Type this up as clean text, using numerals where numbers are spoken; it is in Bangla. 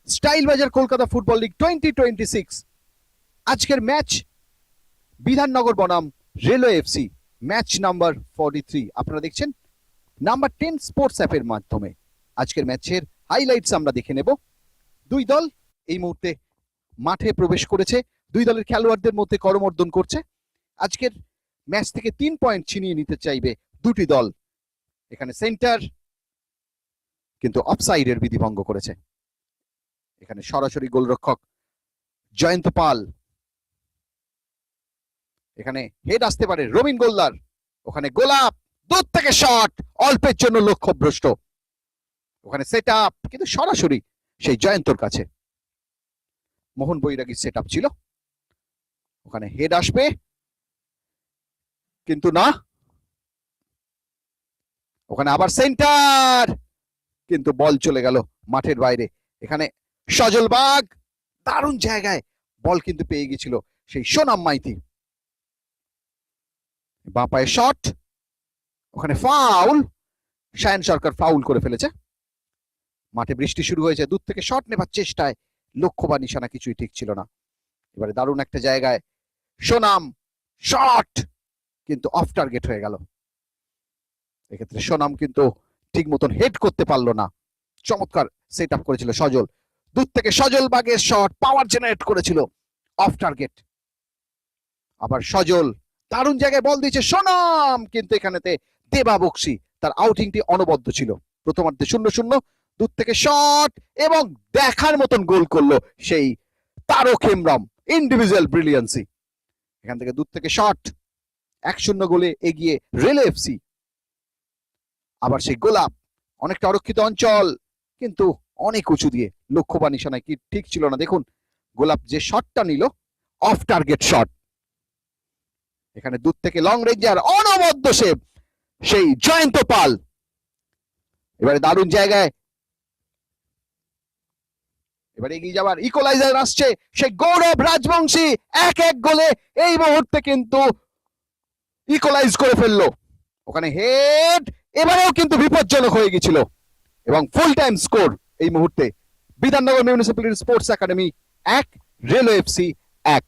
স্টাইল বাজার কলকাতা ফুটবল লিগ 2026 আজকের ম্যাচ বিধাননগর বনাম রেলওয়ে এফসি, ম্যাচ নাম্বার 43 আপনারা দেখছেন নাম্বার 10 স্পোর্টস অ্যাপের মাধ্যমে। আজকের ম্যাচের হাইলাইটস আমরা দেখে নেব। দুই দল এই মুহূর্তে মাঠে প্রবেশ করেছে, দুই দলের খেলোয়াড়দের মধ্যে করমর্দন করছে। আজকের ম্যাচ থেকে 3 পয়েন্ট ছিনিয়ে নিতে চাইবে দুটি দল। এখানে সেন্টার কিন্তু অফসাইডের বিধি ভঙ্গ করেছে। এখানে সরাসরি গোলরক্ষক জয়ন্ত পাল, এখানে হেড আসতে পারে রবিন গোলদার, ওখানে গোলাপ দূর থেকে শট, অল্পের জন্য লক্ষ্যভ্রষ্ট। ওখানে সেট আপ কিন্তু সরাসরি সেই জয়ন্তর কাছে। মোহন বৈরাগীর সেট আপ ছিল, ওখানে হেড আসবে কিন্তু না, ওখানে আবার সেন্টার কিন্তু বল চলে গেল মাঠের বাইরে। এখানে সজল বাগ দারুণ জায়গায় বল কিন্তু পেয়ে গেছিল সেই সোনাম মাইতি। বাঁ পায়ে শট, ওখানে ফাউল, শায়ন সরকার ফাউল করে ফেলেছে। মাঠে বৃষ্টি শুরু হয়েছে, দূর থেকে শট নেবার চেষ্টায় লক্ষ্য বা নিশানা কিছুই ঠিক ছিল না। এবারে দারুণ একটা জায়গায় সোনাম শট কিন্তু অফ টার্গেট হয়ে গেল। এক্ষেত্রে সোনাম কিন্তু ঠিক মতন হেড করতে পারলো না। চমৎকার সেট আপ করেছিল সজল, দূর থেকে সজল বাগের শট পাওয়ার জেনারেট করেছিল, অফ টার্গেট। আবার সজল দারুণ জায়গায় বল দিয়েছে সোনাম, কিন্তু এখানেতে দেবা বক্সি তার আউটিংটি অনবদ্য ছিল। প্রথমার্ধে 0-0, দূর থেকে শট এবং দেখার মতন গোল করলো সেই তারক হেমব্রম, ইন্ডিভিজুয়াল ব্রিলিয়ান্সি। এখান থেকে দূর থেকে শট, 1-0 গোলে এগিয়ে রেলওয়ে এফসি। আবার সেই গোলাপ, অনেকটা আরক্ষিত অঞ্চল কিন্তু অনেক উঁচু দিয়ে, লক্ষ্য বা নিশানায় কি ঠিক ছিল না। দেখুন গোলাপ যে শটটা নিল অফ টার্গেট শট। এখানে দূর থেকে লং রেঞ্জার অনবদ্য সেভ সেই জয়ন্ত পাল। এবারে দারুণ জায়গায় এবারে এগিয়ে যাবার ইকোলাইজার আসছে সেই গৌরব রাজবংশী, 1-1 গোলে এই মুহূর্তে কিন্তু ইকোলাইজ করে ফেললো। ওখানে হেড এবারেও কিন্তু বিপজ্জনক হয়ে গেছিল এবং ফুল টাইম স্কোর এই মুহূর্তে Bidhannagar municipality sports academy 1, railway FC 1।